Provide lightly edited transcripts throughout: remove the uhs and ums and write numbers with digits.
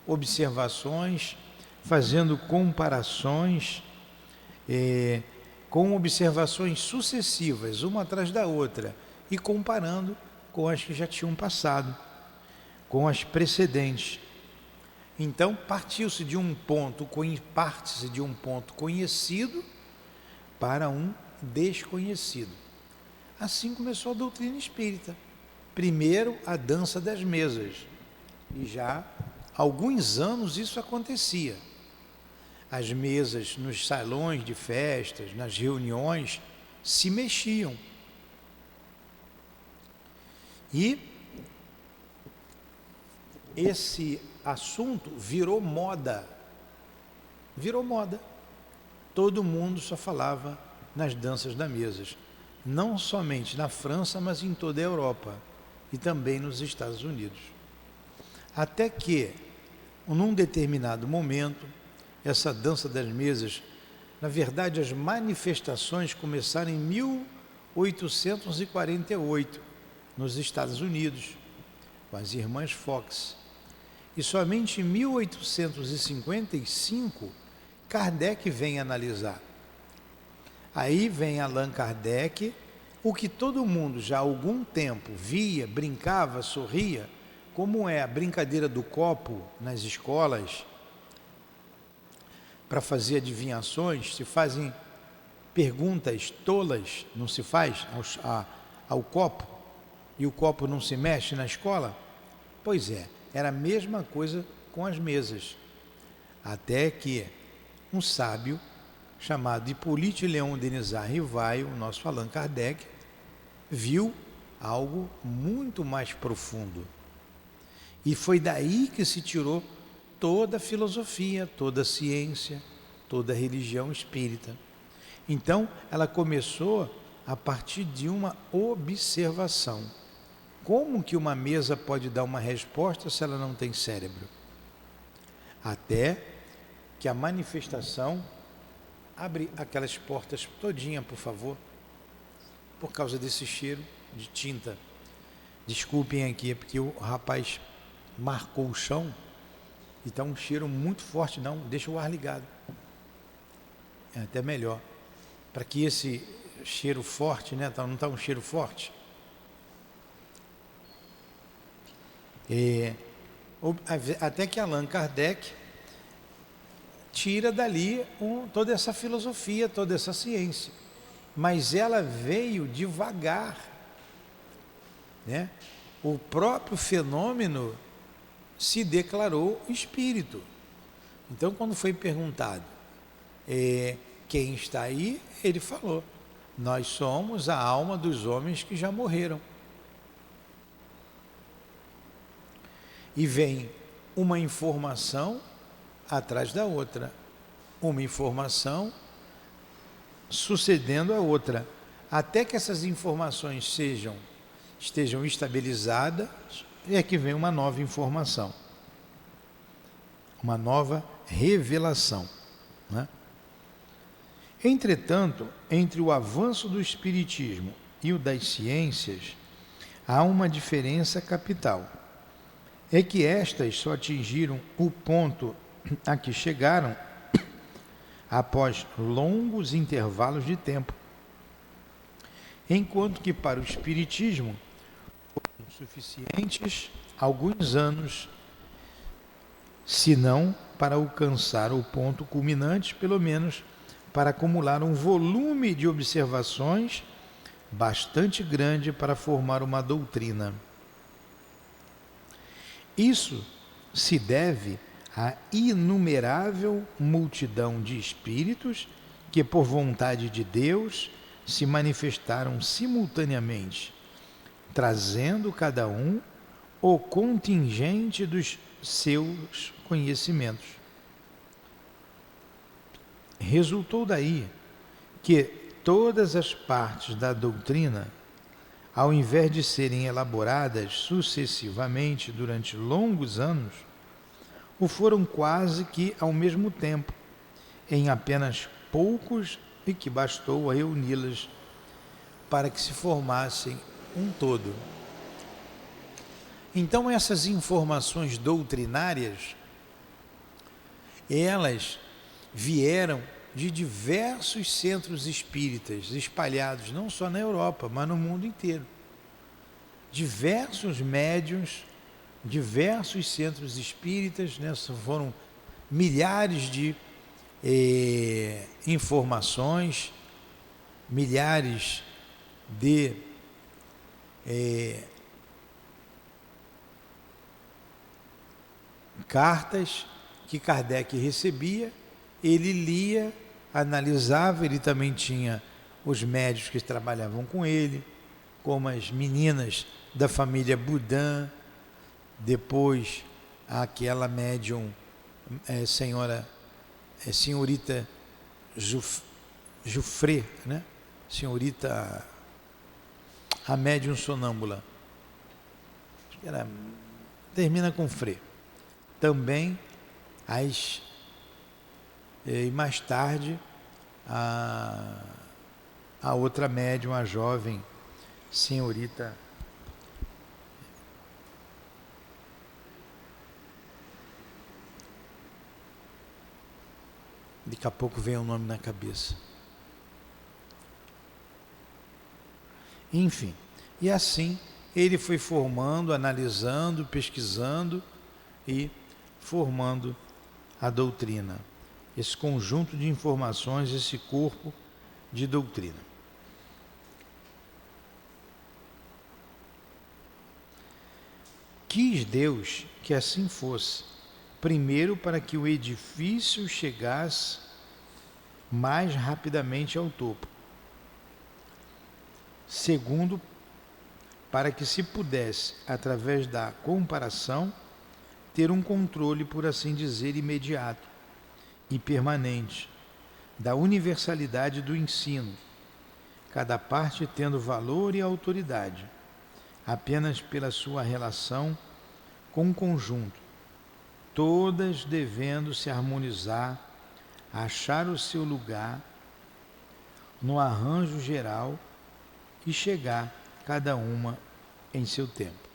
observações, fazendo comparações, com observações sucessivas, uma atrás da outra, e comparando com as que já tinham passado, com as precedentes. Então, parte-se de um ponto conhecido para um desconhecido. Assim começou a doutrina espírita. Primeiro, a dança das mesas. E já há alguns anos isso acontecia. As mesas nos salões de festas, nas reuniões, se mexiam. E esse assunto virou moda. Todo mundo só falava nas danças das mesas. Não somente na França, mas em toda a Europa e também nos Estados Unidos. Até que, num determinado momento, essa dança das mesas, na verdade, as manifestações começaram em 1848, nos Estados Unidos, com as irmãs Fox. E somente em 1855, Kardec vem analisar. Aí vem Allan Kardec, o que todo mundo já há algum tempo via, brincava, sorria, como é a brincadeira do copo nas escolas, para fazer adivinhações, se fazem perguntas tolas, não se faz ao copo, e o copo não se mexe na escola? Pois é, era a mesma coisa com as mesas. Até que um sábio chamado Hippolyte Léon Denisard Rivail, o nosso Allan Kardec, viu algo muito mais profundo. E foi daí que se tirou toda a filosofia, toda a ciência, toda a religião espírita. Então, ela começou a partir de uma observação. Como que uma mesa pode dar uma resposta se ela não tem cérebro? Até que a manifestação... Abre aquelas portas todinha, por favor, por causa desse cheiro de tinta. Desculpem aqui, é porque o rapaz marcou o chão e está um cheiro muito forte. Não, deixa o ar ligado. É até melhor. Para que esse cheiro forte, né? Não está um cheiro forte? Até que Allan Kardec tira dali toda essa filosofia, toda essa ciência. Mas ela veio devagar, né? O próprio fenômeno se declarou espírito. Então, quando foi perguntado quem está aí, ele falou: nós somos a alma dos homens que já morreram. E vem uma informação atrás da outra, uma informação sucedendo a outra, até que essas informações estejam estabilizadas, é que vem uma nova informação, uma nova revelação, né? Entretanto, entre o avanço do espiritismo e o das ciências, há uma diferença capital. É que estas só atingiram o ponto a que chegaram após longos intervalos de tempo, enquanto que para o espiritismo foram suficientes alguns anos, se não para alcançar o ponto culminante, pelo menos para acumular um volume de observações bastante grande para formar uma doutrina. Isso se deve à inumerável multidão de espíritos que, por vontade de Deus, se manifestaram simultaneamente, trazendo cada um o contingente dos seus conhecimentos. Resultou daí que todas as partes da doutrina, ao invés de serem elaboradas sucessivamente durante longos anos, o foram quase que ao mesmo tempo, em apenas poucos, e que bastou a reuni-las para que se formassem um todo. Então essas informações doutrinárias, elas vieram de diversos centros espíritas espalhados não só na Europa, mas no mundo inteiro. Diversos médiuns, diversos centros espíritas, né? Foram milhares de informações, milhares de cartas que Kardec recebia, ele lia, analisava, ele também tinha os médios que trabalhavam com ele, como as meninas da família Boudin, depois aquela médium, senhorita Jufré, né? Senhorita, a médium sonâmbula, acho que termina com Frê. Também e mais tarde a outra médium, a jovem senhorita, daqui a pouco vem o nome na cabeça. Enfim, e assim ele foi formando, analisando, pesquisando e formando a doutrina, esse conjunto de informações, esse corpo de doutrina. Quis Deus que assim fosse, primeiro para que o edifício chegasse mais rapidamente ao topo, segundo, para que se pudesse, através da comparação, ter um controle, por assim dizer, imediato e permanente da universalidade do ensino, cada parte tendo valor e autoridade, apenas pela sua relação com o conjunto, todas devendo se harmonizar, achar o seu lugar no arranjo geral e chegar cada uma em seu tempo.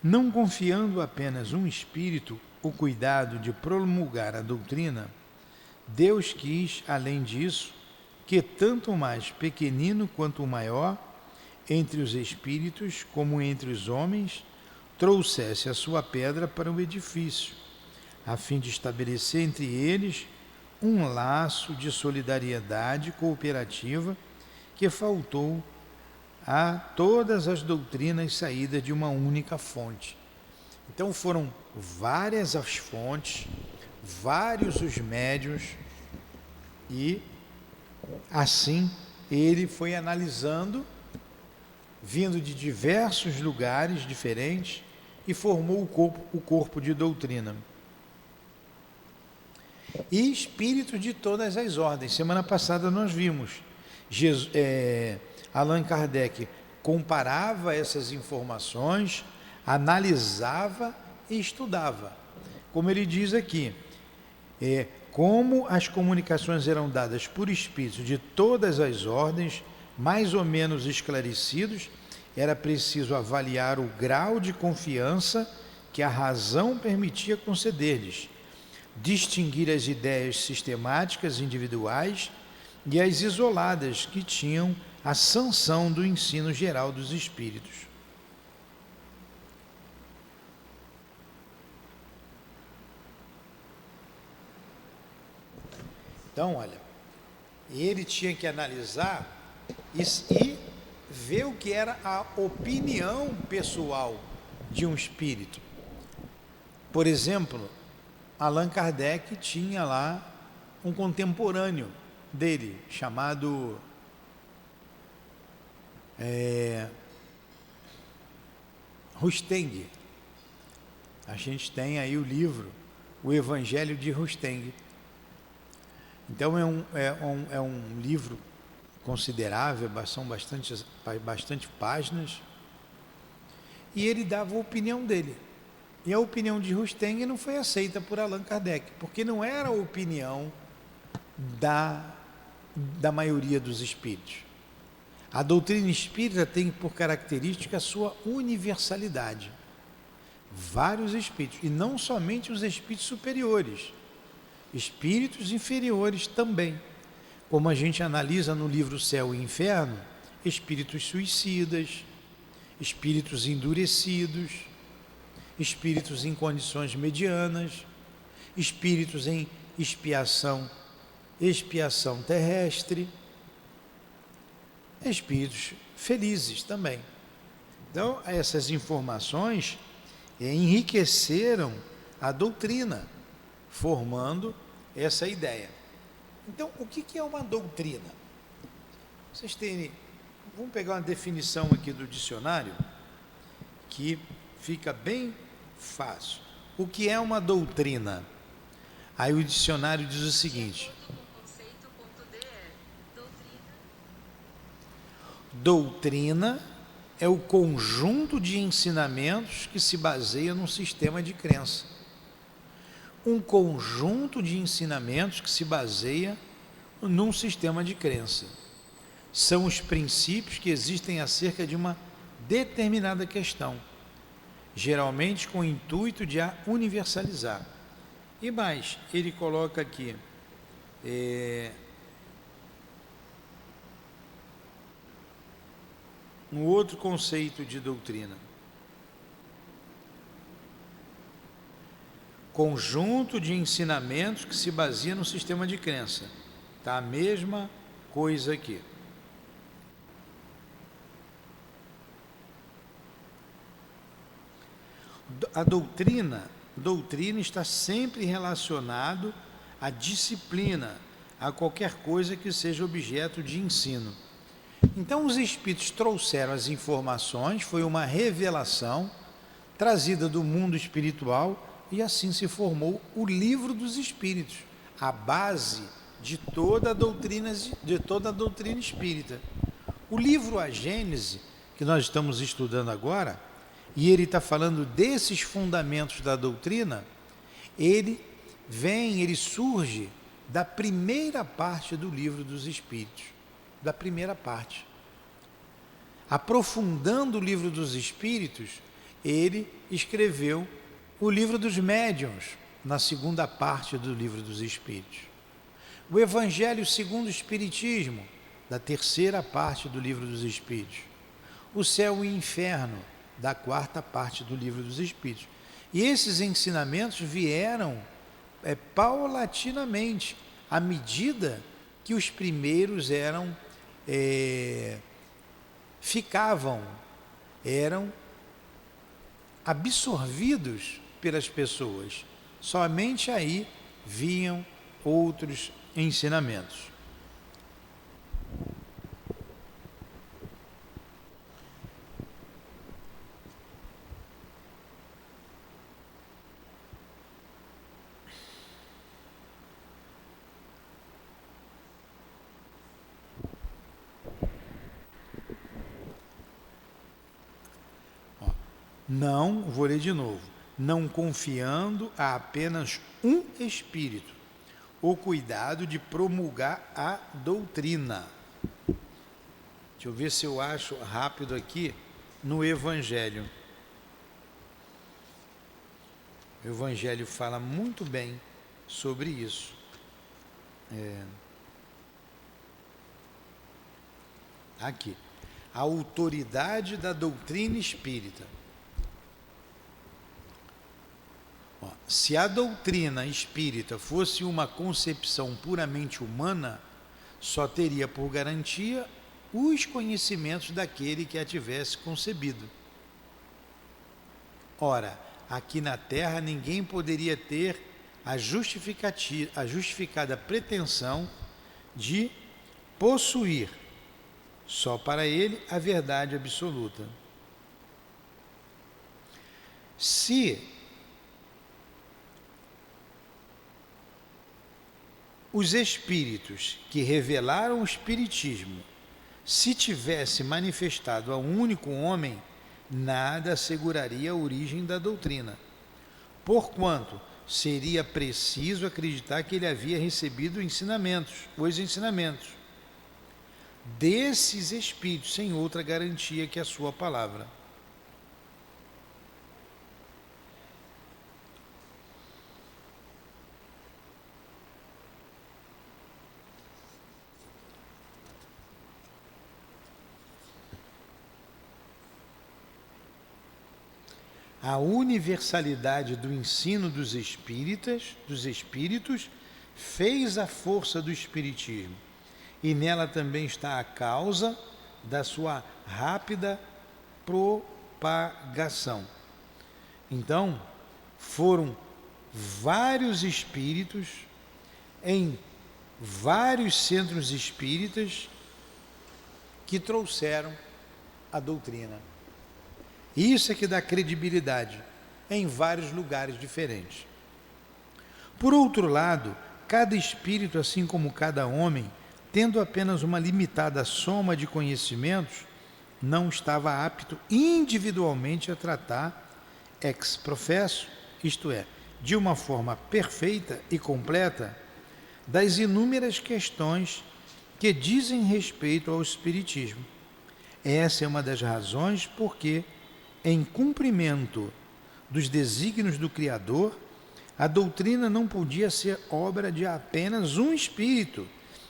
Não confiando apenas um espírito o cuidado de promulgar a doutrina, Deus quis, além disso, que tanto o mais pequenino quanto o maior, entre os espíritos como entre os homens, trouxesse a sua pedra para o edifício, a fim de estabelecer entre eles um laço de solidariedade cooperativa que faltou a todas as doutrinas saídas de uma única fonte. Então foram várias as fontes, vários os médiuns, e assim ele foi analisando, vindo de diversos lugares diferentes, e formou o corpo de doutrina. E espíritos de todas as ordens. Semana passada nós vimos Allan Kardec comparava essas informações, analisava e estudava. Como ele diz aqui, como as comunicações eram dadas por espíritos de todas as ordens, mais ou menos esclarecidos, era preciso avaliar o grau de confiança que a razão permitia conceder-lhes, distinguir as ideias sistemáticas individuais e as isoladas que tinham a sanção do ensino geral dos espíritos. Então, olha, ele tinha que analisar e ver o que era a opinião pessoal de um espírito. Por exemplo, Allan Kardec tinha lá um contemporâneo dele, chamado Rusteng. A gente tem aí o livro, o Evangelho de Rusteng. Então é um livro considerável, são bastante páginas, e ele dava a opinião dele. E a opinião de Rustang não foi aceita por Allan Kardec, porque não era a opinião da maioria dos espíritos. A doutrina espírita tem por característica a sua universalidade. Vários espíritos, e não somente os espíritos superiores, espíritos inferiores também. Como a gente analisa no livro Céu e Inferno, espíritos suicidas, espíritos endurecidos, espíritos em condições medianas, espíritos em expiação terrestre, espíritos felizes também. Então, essas informações enriqueceram a doutrina, formando essa ideia. Então, o que é uma doutrina? Vocês terem, vamos pegar uma definição aqui do dicionário, que fica bem fácil. O que é uma doutrina? Aí o dicionário diz o seguinte: doutrina é o conjunto de ensinamentos que se baseia num sistema de crença. Um conjunto de ensinamentos que se baseia num sistema de crença. São os princípios que existem acerca de uma determinada questão, geralmente com o intuito de a universalizar. E mais, ele coloca aqui, um outro conceito de doutrina. Conjunto de ensinamentos que se baseia no sistema de crença. Tá a mesma coisa aqui. A doutrina está sempre relacionado à disciplina, a qualquer coisa que seja objeto de ensino. Então os espíritos trouxeram as informações, foi uma revelação trazida do mundo espiritual, e assim se formou o Livro dos Espíritos, a base de toda a doutrina espírita. O livro A Gênese, que nós estamos estudando agora, e ele está falando desses fundamentos da doutrina, ele surge da primeira parte do Livro dos Espíritos, da primeira parte. Aprofundando o Livro dos Espíritos, ele escreveu o Livro dos Médiuns, na segunda parte do Livro dos Espíritos. O Evangelho segundo o Espiritismo, da terceira parte do Livro dos Espíritos. O Céu e o Inferno, da quarta parte do Livro dos Espíritos. E esses ensinamentos vieram paulatinamente, à medida que os primeiros eram absorvidos pelas pessoas. Somente aí vinham outros ensinamentos. Não, vou ler de novo. Não confiando a apenas um espírito, o cuidado de promulgar a doutrina. Deixa eu ver se eu acho rápido aqui no Evangelho. O Evangelho fala muito bem sobre isso. Aqui. A autoridade da doutrina espírita. Se a doutrina espírita fosse uma concepção puramente humana, só teria por garantia os conhecimentos daquele que a tivesse concebido. Ora, aqui na Terra ninguém poderia ter a justificada pretensão de possuir, só para ele, a verdade absoluta. Se os espíritos que revelaram o Espiritismo se tivesse manifestado a um único homem, nada asseguraria a origem da doutrina. porquanto seria preciso acreditar que ele havia recebido os ensinamentos desses espíritos, sem outra garantia que a sua palavra. A universalidade do ensino dos espíritos fez a força do espiritismo, e nela também está a causa da sua rápida propagação. Então, foram vários espíritos em vários centros espíritas que trouxeram a doutrina. Isso é que dá credibilidade em vários lugares diferentes. Por outro lado, cada espírito, assim como cada homem, tendo apenas uma limitada soma de conhecimentos, não estava apto individualmente a tratar ex professo, isto é, de uma forma perfeita e completa, das inúmeras questões que dizem respeito ao espiritismo. Essa é uma das razões porque, em cumprimento dos desígnios do Criador, a doutrina não podia ser obra de apenas um espírito,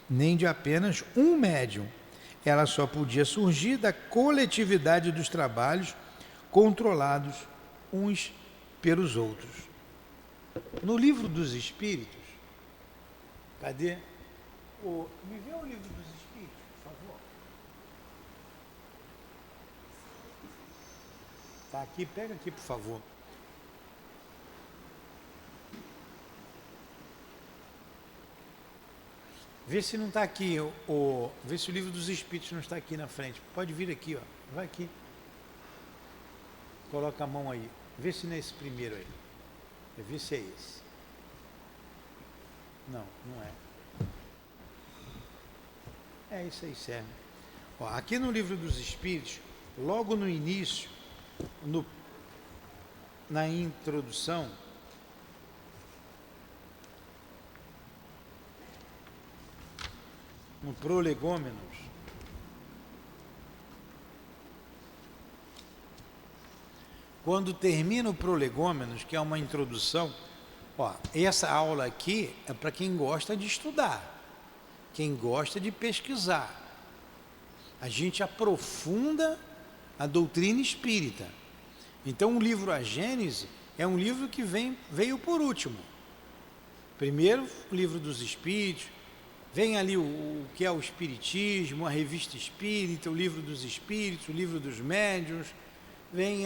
nem de apenas um médium. Ela só podia surgir da coletividade dos trabalhos controlados uns pelos outros. No livro dos Espíritos, cadê? Me vê o livro dos Espíritos, por favor. Está aqui, pega aqui, por favor. Vê se não está aqui, vê se o livro dos Espíritos não está aqui na frente. Pode vir aqui, ó. Vai aqui. Coloca a mão aí. Vê se não é esse primeiro aí. Vê se é esse. Não, não é. É isso aí, serve. Ó, aqui no livro dos Espíritos, logo no início, na introdução, no Prolegômenos, quando termina o Prolegômenos, que é uma introdução, ó, essa aula aqui é para quem gosta de estudar, quem gosta de pesquisar. A gente aprofunda a doutrina espírita. Então, o livro A Gênese é um livro que veio por último. Primeiro, o livro dos Espíritos, vem ali o que é o Espiritismo, a Revista Espírita, o livro dos Espíritos, o livro dos Médiuns, vem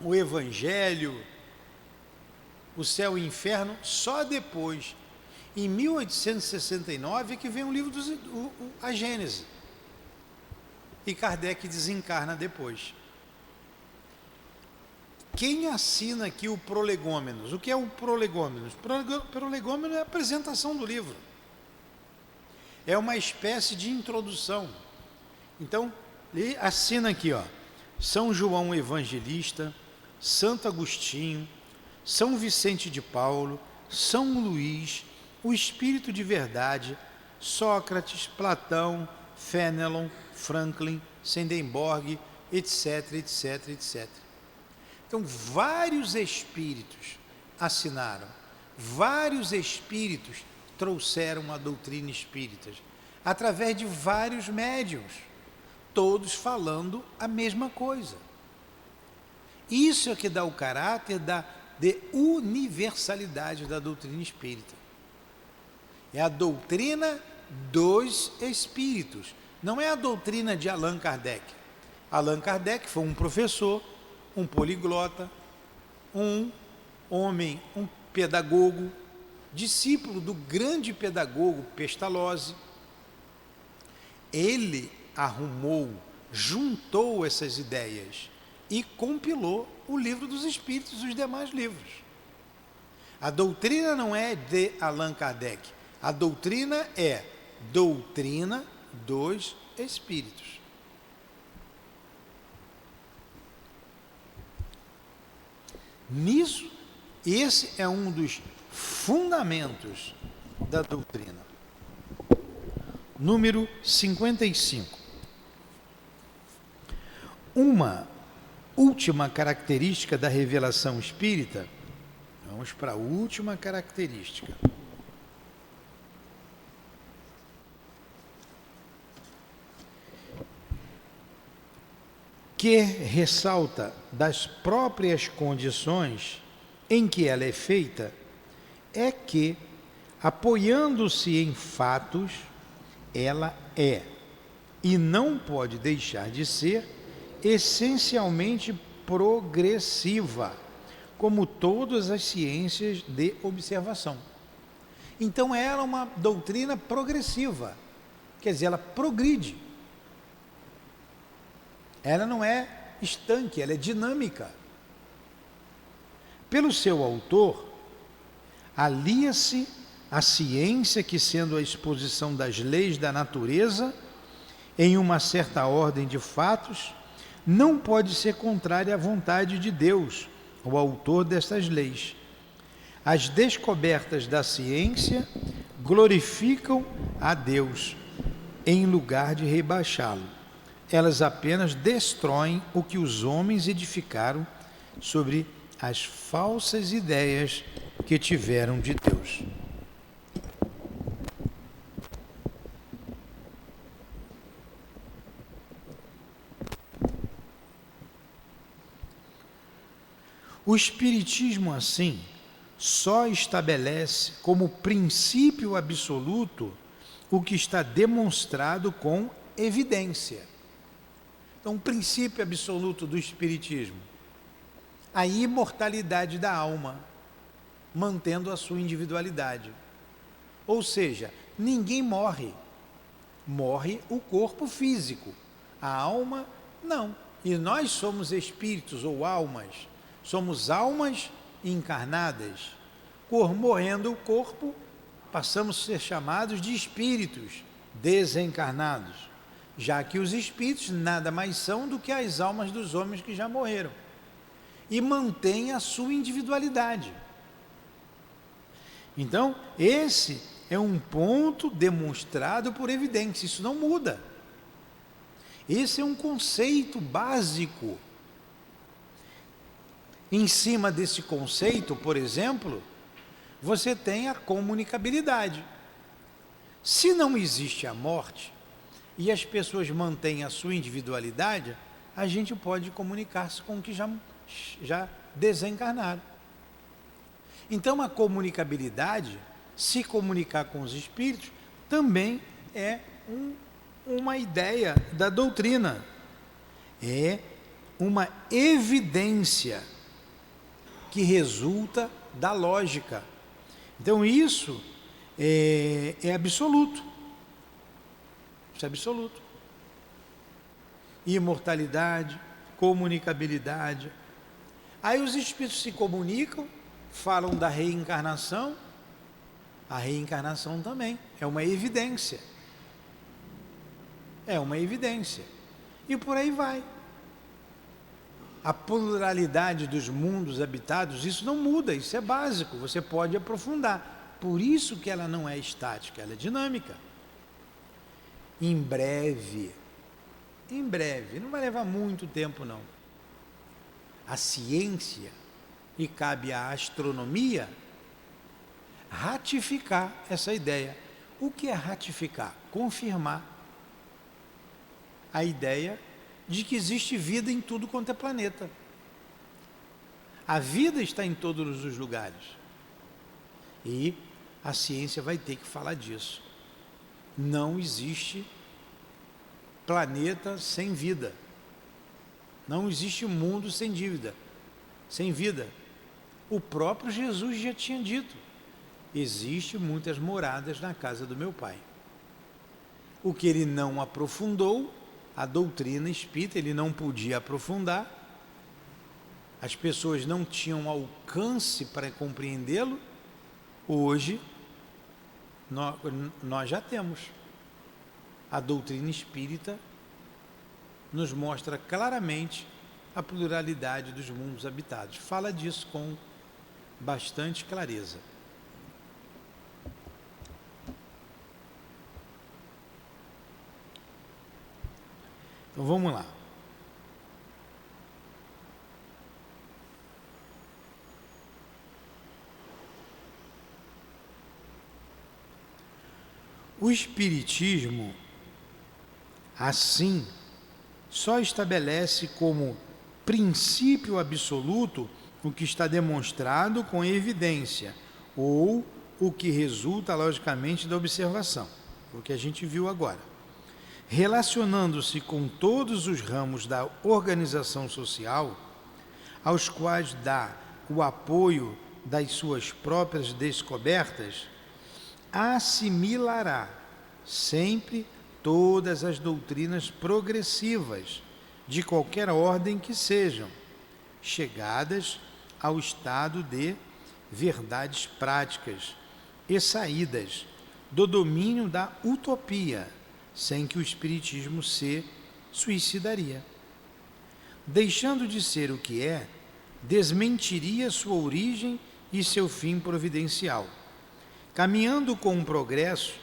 o Evangelho, o Céu e o Inferno, só depois, em 1869, é que vem o livro A Gênese. E Kardec desencarna depois. Quem assina aqui o Prolegômenos? O que é o Prolegômenos? Prolegômenos é a apresentação do livro. É uma espécie de introdução. Então, ele assina aqui, ó, São João Evangelista, Santo Agostinho, São Vicente de Paulo, São Luís, o Espírito de Verdade, Sócrates, Platão, Fénelon, Franklin, Swedenborg, etc, etc, etc. Então, vários espíritos assinaram, vários espíritos trouxeram a doutrina espírita, através de vários médiuns, todos falando a mesma coisa. Isso é que dá o caráter de universalidade da doutrina espírita. É a doutrina dos espíritos, não é a doutrina de Allan Kardec. Allan Kardec foi um professor, um poliglota, um homem, um pedagogo, discípulo do grande pedagogo Pestalozzi. Ele arrumou, juntou essas ideias e compilou o Livro dos Espíritos e os demais livros. A doutrina não é de Allan Kardec, a doutrina é doutrina dos Espíritos. Nisso, esse é um dos fundamentos da doutrina. Número 55. Uma última característica da revelação espírita, vamos para a última característica. Que ressalta das próprias condições em que ela é feita, é que, apoiando-se em fatos, ela é, e não pode deixar de ser, essencialmente progressiva, como todas as ciências de observação. Então ela é uma doutrina progressiva, quer dizer, ela progride. Ela não é estanque, ela é dinâmica. Pelo seu autor, alia-se a ciência que, sendo a exposição das leis da natureza, em uma certa ordem de fatos, não pode ser contrária à vontade de Deus, o autor destas leis. As descobertas da ciência glorificam a Deus, em lugar de rebaixá-lo. Elas apenas destroem o que os homens edificaram sobre as falsas ideias que tiveram de Deus. O Espiritismo, assim, só estabelece como princípio absoluto o que está demonstrado com evidência. Então, o princípio absoluto do Espiritismo, a imortalidade da alma, mantendo a sua individualidade. Ou seja, ninguém morre. Morre o corpo físico. A alma, não. E nós somos espíritos ou almas. Somos almas encarnadas. Morrendo o corpo, passamos a ser chamados de espíritos desencarnados, já que os espíritos nada mais são do que as almas dos homens que já morreram. E mantêm a sua individualidade. Então, esse é um ponto demonstrado por evidência, isso não muda. Esse é um conceito básico. Em cima desse conceito, por exemplo, você tem a comunicabilidade. Se não existe a morte e as pessoas mantêm a sua individualidade, a gente pode comunicar-se com o que já desencarnaram. Então a comunicabilidade, se comunicar com os espíritos, também é uma ideia da doutrina. É uma evidência que resulta da lógica. Então isso é absoluto. Isso é absoluto. Imortalidade, comunicabilidade. Aí os espíritos se comunicam, falam da reencarnação. A reencarnação também é uma evidência. É uma evidência. E por aí vai. A pluralidade dos mundos habitados, isso não muda, isso é básico, você pode aprofundar. Por isso que ela não é estática, ela é dinâmica. Em breve, não vai levar muito tempo não. A ciência, e cabe à astronomia, ratificar essa ideia. O que é ratificar? Confirmar a ideia de que existe vida em tudo quanto é planeta. A vida está em todos os lugares. E a ciência vai ter que falar disso. Não existe planeta sem vida. Não existe mundo sem dívida, sem vida. O próprio Jesus já tinha dito: existem muitas moradas na casa do meu Pai. O que ele não aprofundou, a doutrina espírita, ele não podia aprofundar, as pessoas não tinham alcance para compreendê-lo. Hoje, nós já temos. A doutrina espírita nos mostra claramente a pluralidade dos mundos habitados. Fala disso com bastante clareza. Então vamos lá. O Espiritismo, assim, só estabelece como princípio absoluto o que está demonstrado com evidência, ou o que resulta logicamente da observação, o que a gente viu agora. Relacionando-se com todos os ramos da organização social, aos quais dá o apoio das suas próprias descobertas, assimilará sempre todas as doutrinas progressivas, de qualquer ordem que sejam, chegadas ao estado de verdades práticas e saídas do domínio da utopia, sem que o Espiritismo se suicidaria. Deixando de ser o que é, desmentiria sua origem e seu fim providencial. Caminhando com o progresso,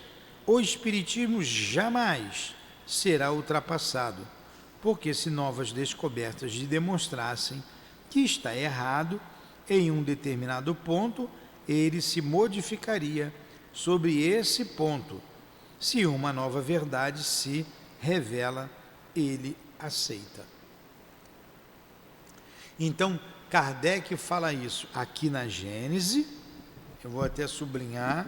o Espiritismo jamais será ultrapassado, porque se novas descobertas lhe demonstrassem que está errado, em um determinado ponto, ele se modificaria sobre esse ponto. Se uma nova verdade se revela, ele aceita. Então, Kardec fala isso aqui na Gênese. Eu vou até sublinhar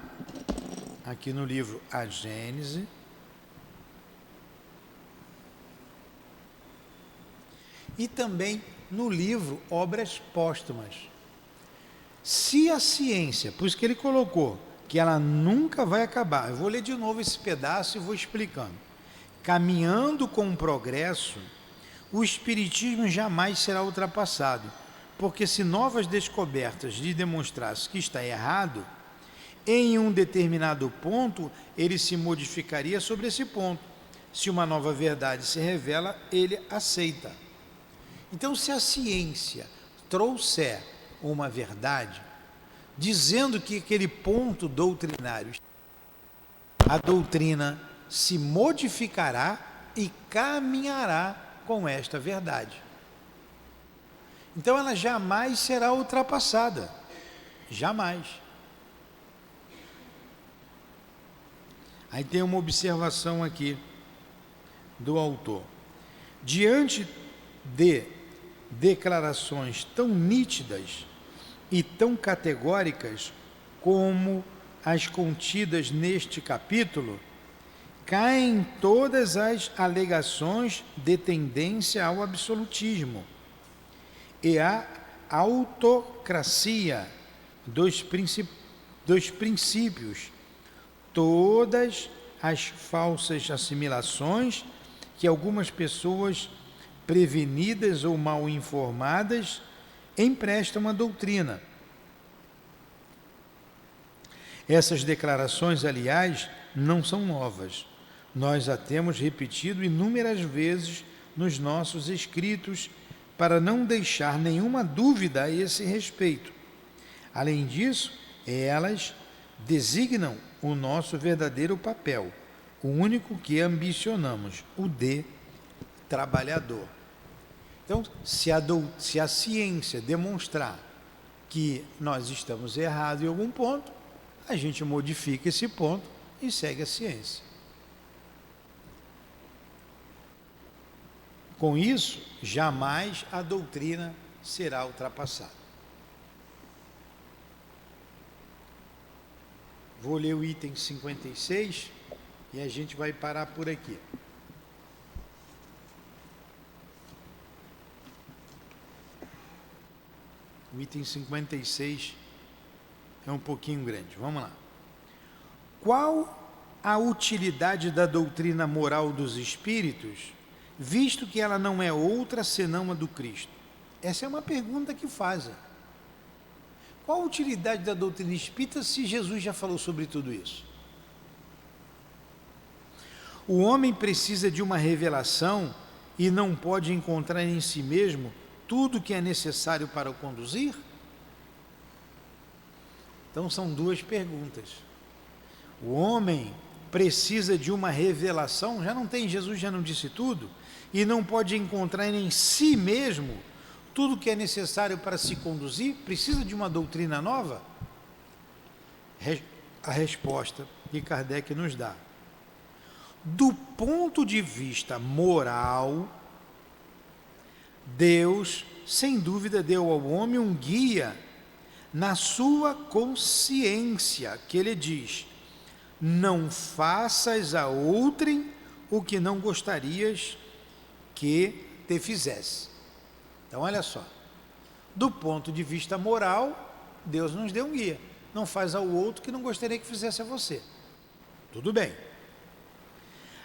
aqui no livro A Gênese. E também no livro Obras Póstumas. Se a ciência, por isso que ele colocou, que ela nunca vai acabar. Eu vou ler de novo esse pedaço e vou explicando. Caminhando com o progresso, o Espiritismo jamais será ultrapassado, porque se novas descobertas lhe demonstrassem que está errado, em um determinado ponto, ele se modificaria sobre esse ponto. Se uma nova verdade se revela, ele aceita. Então, se a ciência trouxer uma verdade, dizendo que aquele ponto doutrinário, a doutrina se modificará e caminhará com esta verdade. Então ela jamais será ultrapassada. Jamais. Aí tem uma observação aqui do autor. Diante de declarações tão nítidas e tão categóricas como as contidas neste capítulo, caem todas as alegações de tendência ao absolutismo e à autocracia dos princípios, todas as falsas assimilações que algumas pessoas prevenidas ou mal informadas emprestam à doutrina. Essas declarações, aliás, não são novas. Nós a temos repetido inúmeras vezes nos nossos escritos para não deixar nenhuma dúvida a esse respeito. Além disso, elas designam o nosso verdadeiro papel, o único que ambicionamos, o de trabalhador. Então, se a ciência demonstrar que nós estamos errados em algum ponto, a gente modifica esse ponto e segue a ciência. Com isso, jamais a doutrina será ultrapassada. Vou ler o item 56 e a gente vai parar por aqui. O item 56 é um pouquinho grande. Vamos lá. Qual a utilidade da doutrina moral dos espíritos, visto que ela não é outra senão a do Cristo? Essa é uma pergunta que fazem. Qual a utilidade da doutrina espírita se Jesus já falou sobre tudo isso? O homem precisa de uma revelação e não pode encontrar em si mesmo tudo que é necessário para o conduzir? Então são duas perguntas. O homem precisa de uma revelação, já não tem, Jesus já não disse tudo, e não pode encontrar em si mesmo tudo que é necessário para se conduzir, precisa de uma doutrina nova? A resposta que Kardec nos dá: do ponto de vista moral, Deus, sem dúvida, deu ao homem um guia na sua consciência, que ele diz: não faças a outrem o que não gostarias que te fizesse. Então, olha só, do ponto de vista moral, Deus nos deu um guia: não faz ao outro que não gostaria que fizesse a você. Tudo bem.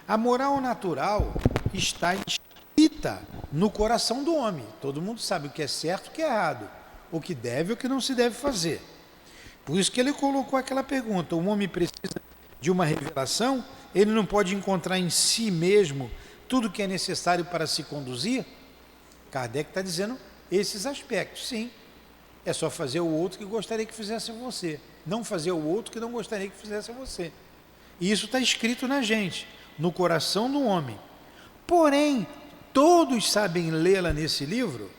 A moral natural está escrita no coração do homem. Todo mundo sabe o que é certo e o que é errado, o que deve e o que não se deve fazer. Por isso que ele colocou aquela pergunta: o homem precisa de uma revelação, ele não pode encontrar em si mesmo tudo que é necessário para se conduzir? Kardec está dizendo esses aspectos, sim. É só fazer o outro que gostaria que fizesse a você, não fazer o outro que não gostaria que fizesse a você. E isso está escrito na gente, no coração do homem. Porém, todos sabem lê-la nesse livro?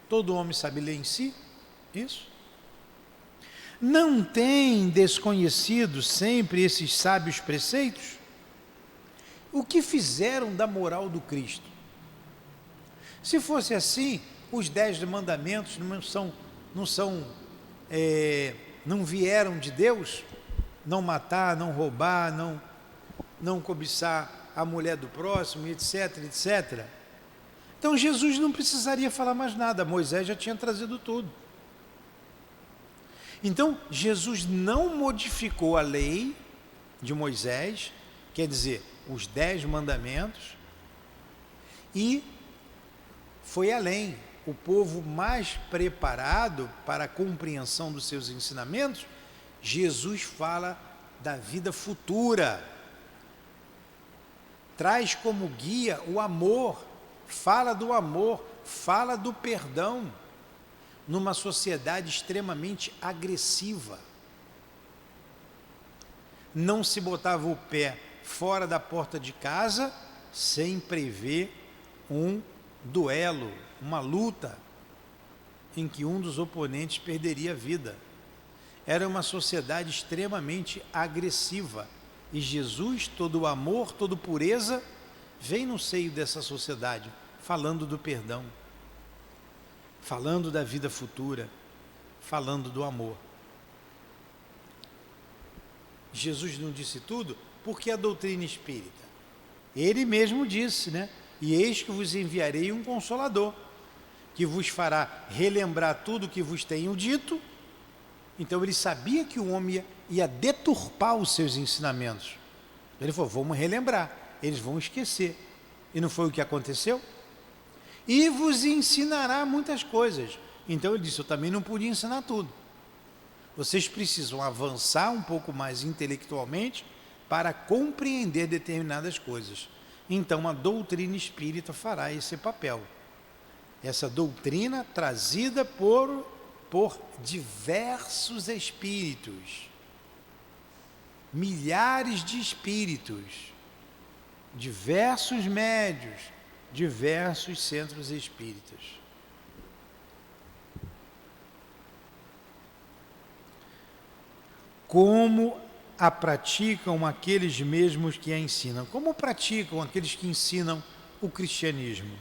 Todo homem sabe ler em si? Isso? Não tem desconhecido sempre esses sábios preceitos? O que fizeram da moral do Cristo? Se fosse assim, os 10 mandamentos não vieram de Deus? Não matar, não roubar, não cobiçar a mulher do próximo, etc, etc. Então Jesus não precisaria falar mais nada, Moisés já tinha trazido tudo. Então Jesus não modificou a lei de Moisés, quer dizer, os 10 mandamentos, e foi além. O povo mais preparado para a compreensão dos seus ensinamentos, Jesus fala da vida futura, traz como guia o amor, fala do perdão, numa sociedade extremamente agressiva. Não se botava o pé fora da porta de casa sem prever um duelo, uma luta, em que um dos oponentes perderia a vida. Era uma sociedade extremamente agressiva. E Jesus, todo amor, toda pureza, vem no seio dessa sociedade, falando do perdão, falando da vida futura, falando do amor. Jesus não disse tudo, porque a doutrina espírita? Ele mesmo disse, né? E eis que vos enviarei um Consolador, que vos fará relembrar tudo o que vos tenho dito. Então ele sabia que o homem ia deturpar os seus ensinamentos. Ele falou: vamos relembrar, eles vão esquecer. E não foi o que aconteceu? E vos ensinará muitas coisas. Então ele disse: eu também não podia ensinar tudo. Vocês precisam avançar um pouco mais intelectualmente para compreender determinadas coisas. Então a doutrina espírita fará esse papel. Essa doutrina trazida por diversos espíritos, milhares de espíritos, diversos médios, diversos centros espíritas. Como a praticam aqueles mesmos que a ensinam? Como praticam aqueles que ensinam o cristianismo?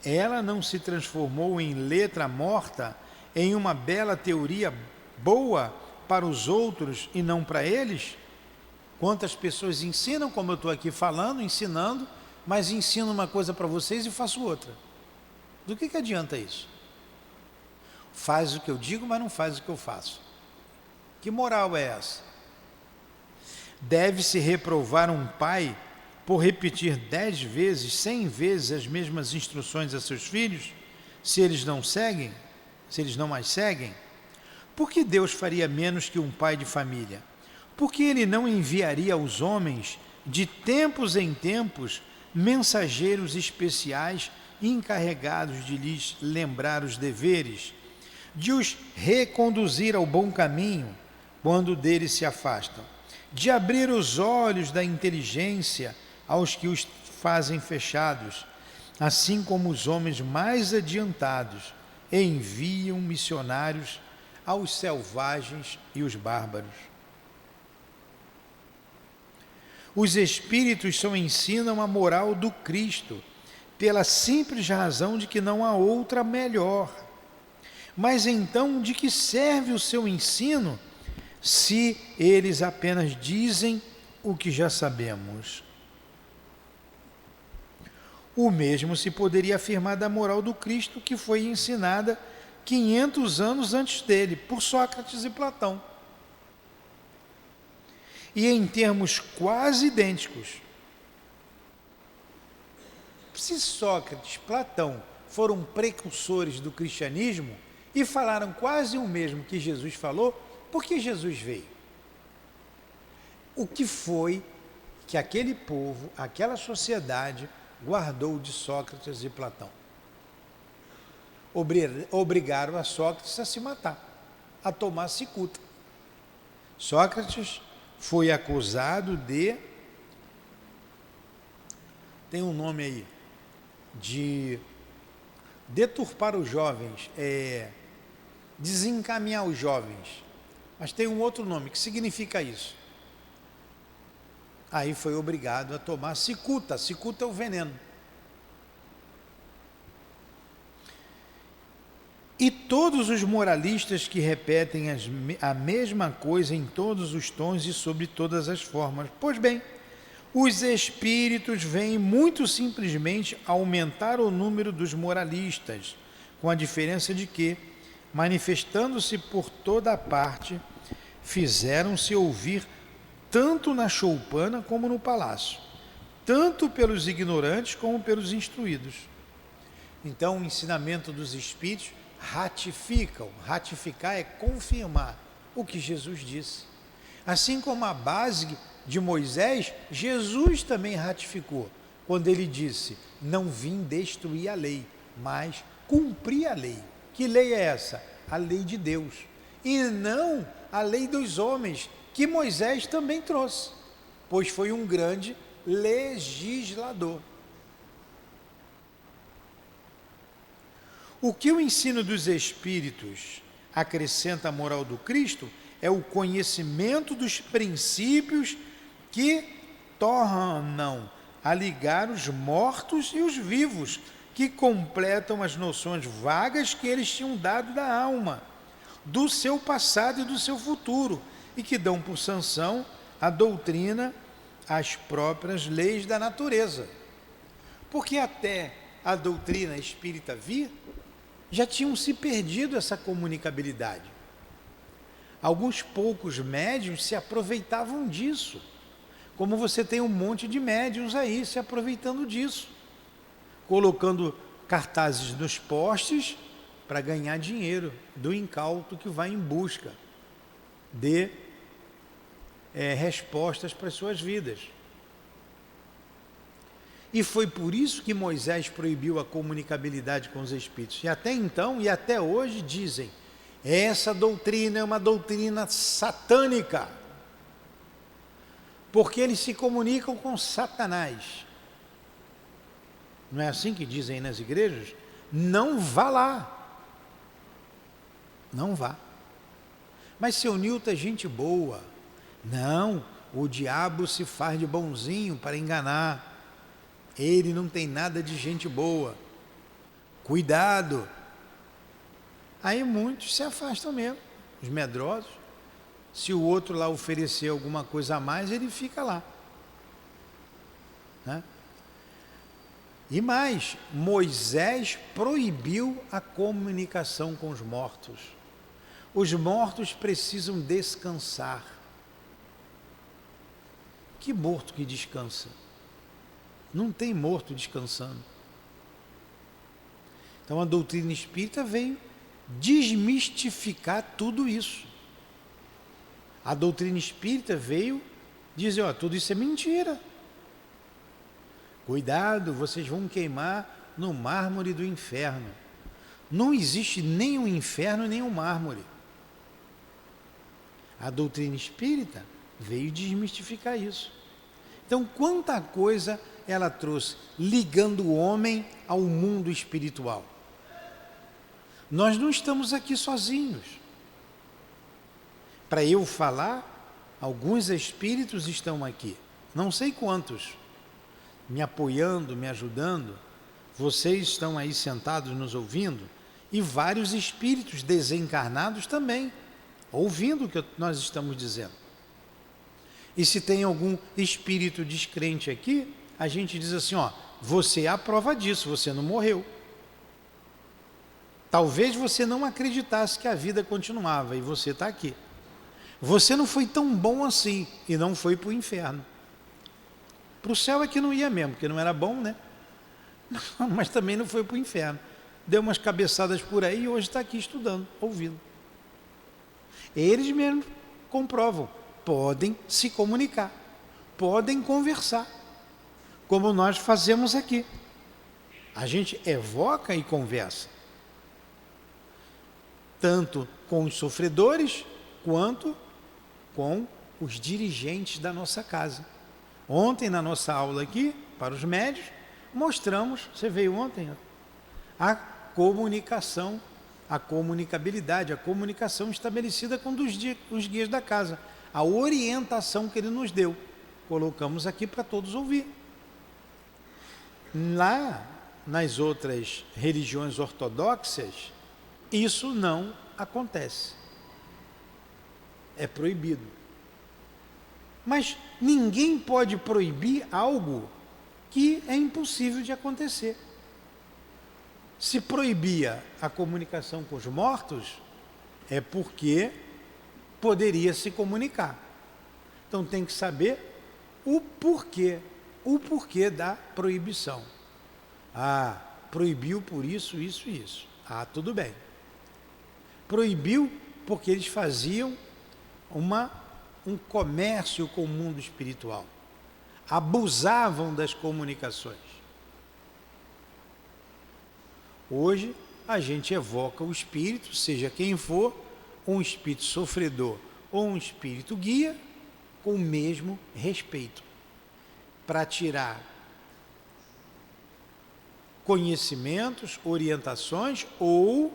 Ela não se transformou em letra morta, em uma bela teoria boa para os outros e não para eles? Quantas pessoas ensinam, como eu estou aqui falando, ensinando, mas ensino uma coisa para vocês e faço outra. Do que adianta isso? Faz o que eu digo, mas não faz o que eu faço. Que moral é essa? Deve-se reprovar um pai por repetir 10 vezes, 100 vezes as mesmas instruções a seus filhos, se eles não seguem, se eles não as seguem? Por que Deus faria menos que um pai de família? Por que ele não enviaria aos homens, de tempos em tempos, mensageiros especiais encarregados de lhes lembrar os deveres, de os reconduzir ao bom caminho quando deles se afastam, de abrir os olhos da inteligência aos que os fazem fechados, assim como os homens mais adiantados enviam missionários aos selvagens e os bárbaros. Os Espíritos só ensinam a moral do Cristo, pela simples razão de que não há outra melhor. Mas então, de que serve o seu ensino, se eles apenas dizem o que já sabemos? O mesmo se poderia afirmar da moral do Cristo, que foi ensinada 500 anos antes dele, por Sócrates e Platão. E em termos quase idênticos. Se Sócrates e Platão foram precursores do cristianismo e falaram quase o mesmo que Jesus falou, por que Jesus veio? O que foi que aquele povo, aquela sociedade, guardou de Sócrates e Platão? Obrigaram a Sócrates a se matar, a tomar cicuta. Sócrates foi acusado de, tem um nome aí, de deturpar os jovens, desencaminhar os jovens, mas tem um outro nome que significa isso. Aí foi obrigado a tomar cicuta. Cicuta é o veneno. E todos os moralistas que repetem a mesma coisa em todos os tons e sobre todas as formas. Pois bem, os espíritos vêm muito simplesmente aumentar o número dos moralistas, com a diferença de que, manifestando-se por toda a parte, fizeram-se ouvir tanto na choupana como no palácio, tanto pelos ignorantes como pelos instruídos. Então, o ensinamento dos espíritos ratificam. Ratificar é confirmar o que Jesus disse. Assim como a base de Moisés, Jesus também ratificou, quando ele disse: não vim destruir a lei, mas cumprir a lei. Que lei é essa? A lei de Deus. E não a lei dos homens, que Moisés também trouxe, pois foi um grande legislador. O que o ensino dos Espíritos acrescenta à moral do Cristo é o conhecimento dos princípios que tornam a ligar os mortos e os vivos, que completam as noções vagas que eles tinham dado da alma, do seu passado e do seu futuro, e que dão por sanção a doutrina, as próprias leis da natureza. Porque até a doutrina espírita vir, já tinham se perdido essa comunicabilidade. Alguns poucos médiuns se aproveitavam disso, como você tem um monte de médiuns aí se aproveitando disso, colocando cartazes nos postes para ganhar dinheiro do incauto que vai em busca de respostas para as suas vidas. E foi por isso que Moisés proibiu a comunicabilidade com os espíritos. E até então, e até hoje, dizem: essa doutrina é uma doutrina satânica, porque eles se comunicam com Satanás. Não é assim que dizem nas igrejas? Não vá lá. Não vá. Mas seu Nilton é gente boa. Não, o diabo se faz de bonzinho para enganar. Ele não tem nada de gente boa. Cuidado. Aí muitos se afastam mesmo, os medrosos. Se o outro lá oferecer alguma coisa a mais, ele fica lá. Né? E mais, Moisés proibiu a comunicação com os mortos. Os mortos precisam descansar. Que morto que descansa? Não tem morto descansando. Então a doutrina espírita veio desmistificar tudo isso. A doutrina espírita veio dizer: tudo isso é mentira. Cuidado, vocês vão queimar no mármore do inferno. Não existe nem o inferno nem o mármore. A doutrina espírita veio desmistificar isso. Então, quanta coisa ela trouxe ligando o homem ao mundo espiritual. Nós não estamos aqui sozinhos. Para eu falar, alguns espíritos estão aqui, não sei quantos, me apoiando, me ajudando. Vocês estão aí sentados nos ouvindo, e vários espíritos desencarnados também, ouvindo o que nós estamos dizendo. E se tem algum espírito descrente aqui, a gente diz assim, ó, você é a prova disso, você não morreu. Talvez você não acreditasse que a vida continuava e você está aqui. Você não foi tão bom assim e não foi para o inferno. Para o céu é que não ia mesmo, porque não era bom, né? Mas também não foi para o inferno. Deu umas cabeçadas por aí e hoje está aqui estudando, ouvindo. Eles mesmos comprovam, podem se comunicar, podem conversar, como nós fazemos aqui. A gente evoca e conversa, tanto com os sofredores, quanto com os dirigentes da nossa casa. Ontem, na nossa aula aqui, para os médios, mostramos, você veio ontem, a comunicação, a comunicabilidade, a comunicação estabelecida com os guias da casa, a orientação que ele nos deu. Colocamos aqui para todos ouvir. Lá, nas outras religiões ortodoxas, isso não acontece. É proibido. Mas ninguém pode proibir algo que é impossível de acontecer. Se proibia a comunicação com os mortos, é porque poderia se comunicar. Então tem que saber o porquê da proibição. Ah, proibiu por isso, isso e isso. Ah, tudo bem. Proibiu porque eles faziam um comércio com o mundo espiritual. Abusavam das comunicações. Hoje, a gente evoca o espírito, seja quem for, um espírito sofredor ou um espírito guia, com o mesmo respeito, para tirar conhecimentos, orientações ou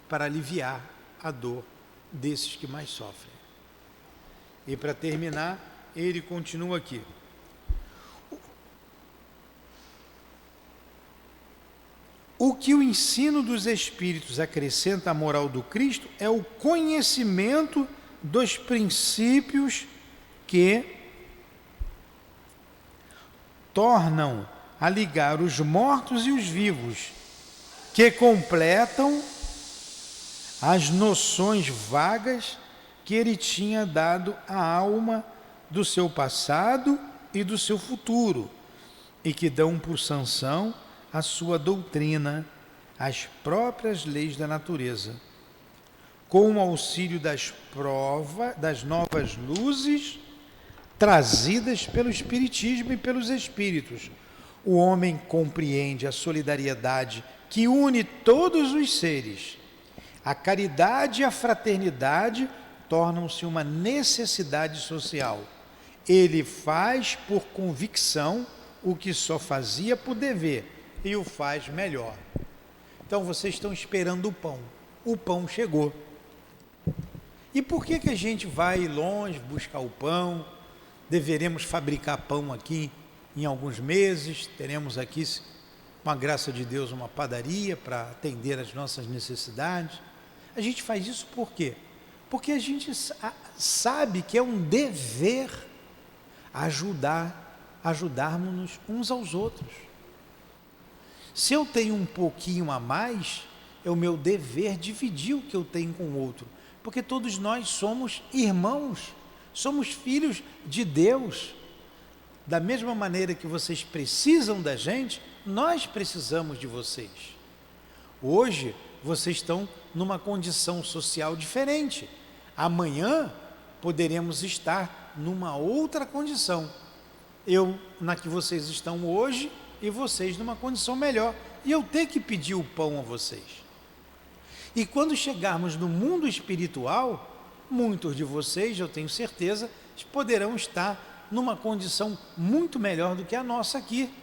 para aliviar a dor desses que mais sofrem. E para terminar, ele continua aqui. O que o ensino dos Espíritos acrescenta à moral do Cristo é o conhecimento dos princípios que tornam a ligar os mortos e os vivos, que completam as noções vagas que ele tinha dado à alma do seu passado e do seu futuro, e que dão por sanção a sua doutrina, as próprias leis da natureza. Com o auxílio das novas luzes trazidas pelo Espiritismo e pelos Espíritos, o homem compreende a solidariedade que une todos os seres. A caridade e a fraternidade tornam-se uma necessidade social. Ele faz por convicção o que só fazia por dever, e o faz melhor. Então vocês estão esperando o pão. O pão chegou. E por que a gente vai longe buscar o pão? Deveremos fabricar pão aqui em alguns meses. Teremos aqui, com a graça de Deus, uma padaria para atender às nossas necessidades. A gente faz isso por quê? Porque a gente sabe que é um dever ajudarmos uns aos outros. Se eu tenho um pouquinho a mais, é o meu dever dividir o que eu tenho com o outro, porque todos nós somos irmãos, somos filhos de Deus. Da mesma maneira que vocês precisam da gente, nós precisamos de vocês. Hoje, vocês estão numa condição social diferente. Amanhã, poderemos estar numa outra condição. Eu, na que vocês estão hoje, e vocês numa condição melhor. e eu ter que pedir o pão a vocês. E quando chegarmos no mundo espiritual, muitos de vocês, eu tenho certeza, poderão estar numa condição muito melhor do que a nossa aqui.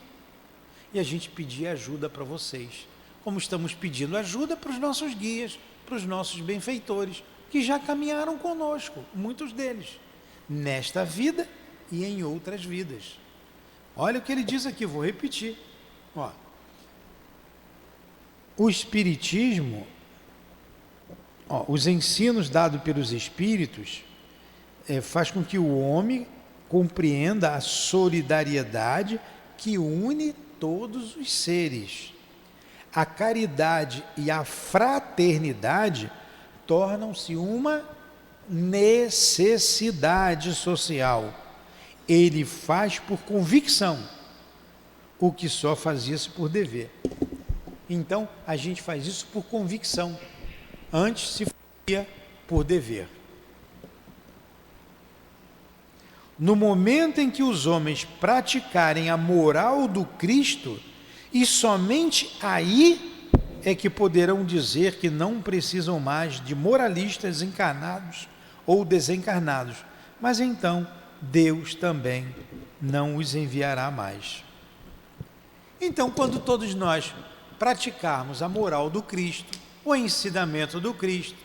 E a gente pedir ajuda para vocês, como estamos pedindo ajuda para os nossos guias, para os nossos benfeitores, que já caminharam conosco, muitos deles, nesta vida e em outras vidas. Olha o que ele diz aqui, vou repetir. Ó, o Espiritismo, os ensinos dados pelos Espíritos, faz com que o homem compreenda a solidariedade que une todos os seres. A caridade e a fraternidade tornam-se uma necessidade social. Ele faz por convicção o que só fazia-se por dever. Então, a gente faz isso por convicção. Antes se fazia por dever. No momento em que os homens praticarem a moral do Cristo, e somente aí é que poderão dizer que não precisam mais de moralistas encarnados ou desencarnados, mas então Deus também não os enviará mais. Então, quando todos nós praticarmos a moral do Cristo, o ensinamento do Cristo,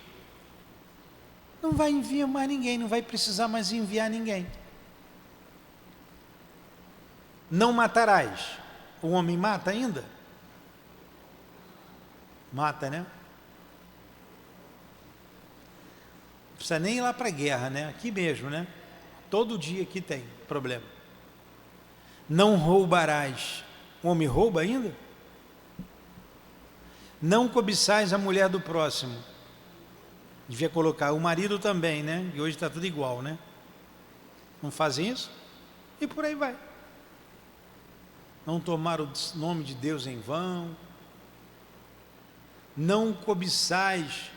não vai enviar mais ninguém, não vai precisar mais enviar ninguém. Não matarás. O homem mata ainda? Mata, né? Não precisa nem ir lá para a guerra, né? Aqui mesmo, né? Todo dia aqui tem problema. Não roubarás. O homem rouba ainda? Não cobiçais a mulher do próximo. Devia colocar o marido também, né? E hoje está tudo igual, né? Não fazem isso? E por aí vai. Não tomar o nome de Deus em vão. Não cobiçais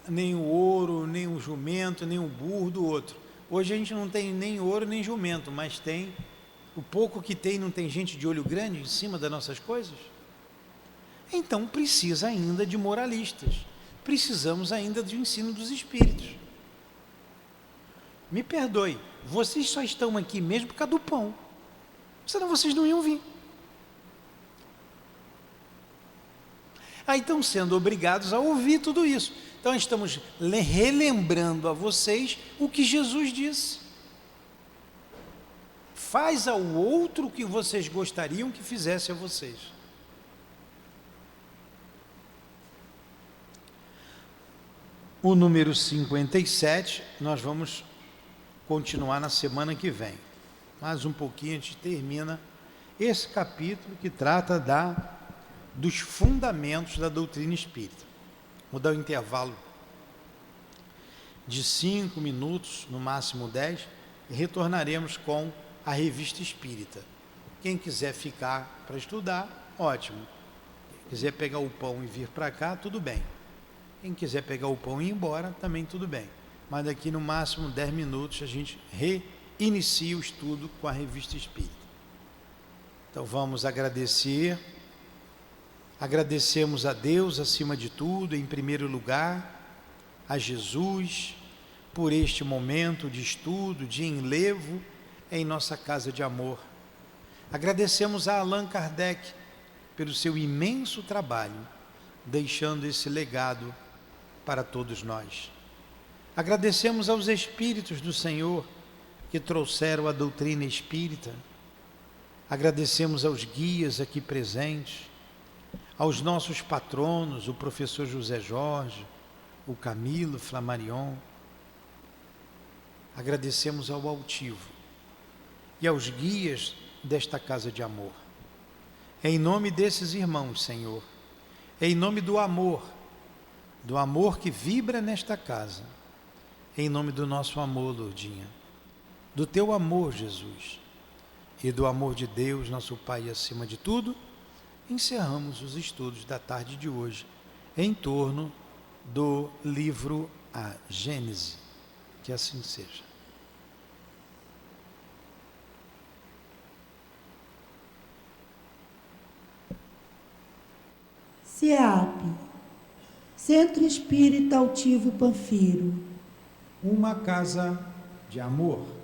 nem o ouro, nem o jumento, nem o burro do outro. Hoje a gente não tem nem ouro nem jumento, mas tem o pouco que tem. Não tem gente de olho grande em cima das nossas coisas? Então precisa ainda de moralistas, precisamos ainda do ensino dos Espíritos. Me perdoe, vocês só estão aqui mesmo por causa do pão, senão vocês não iam vir. Aí estão sendo obrigados a ouvir tudo isso. Então estamos relembrando a vocês o que Jesus disse. Faz ao outro o que vocês gostariam que fizesse a vocês. O número 57, nós vamos continuar na semana que vem. Mais um pouquinho a gente termina esse capítulo que trata dos fundamentos da doutrina espírita. Vou dar um intervalo de 5 minutos, no máximo 10, e retornaremos com a Revista Espírita. Quem quiser ficar para estudar, ótimo. Quem quiser pegar o pão e vir para cá, tudo bem. Quem quiser pegar o pão e ir embora, também tudo bem. Mas daqui no máximo 10 minutos a gente reinicia o estudo com a Revista Espírita. Então vamos agradecer. Agradecemos a Deus acima de tudo, em primeiro lugar, a Jesus, por este momento de estudo, de enlevo em nossa casa de amor. Agradecemos a Allan Kardec pelo seu imenso trabalho, deixando esse legado para todos nós. Agradecemos aos Espíritos do Senhor que trouxeram a doutrina espírita. Agradecemos aos guias aqui presentes, aos nossos patronos, o professor José Jorge, o Camilo Flammarion. Agradecemos ao altivo e aos guias desta casa de amor. Em nome desses irmãos, Senhor, em nome do amor que vibra nesta casa, em nome do nosso amor, Lourdinha, do teu amor, Jesus, e do amor de Deus, nosso Pai acima de tudo, encerramos os estudos da tarde de hoje em torno do livro A Gênese. Que assim seja. CEAP, Centro Espírita Altivo Panfiro. Uma casa de amor.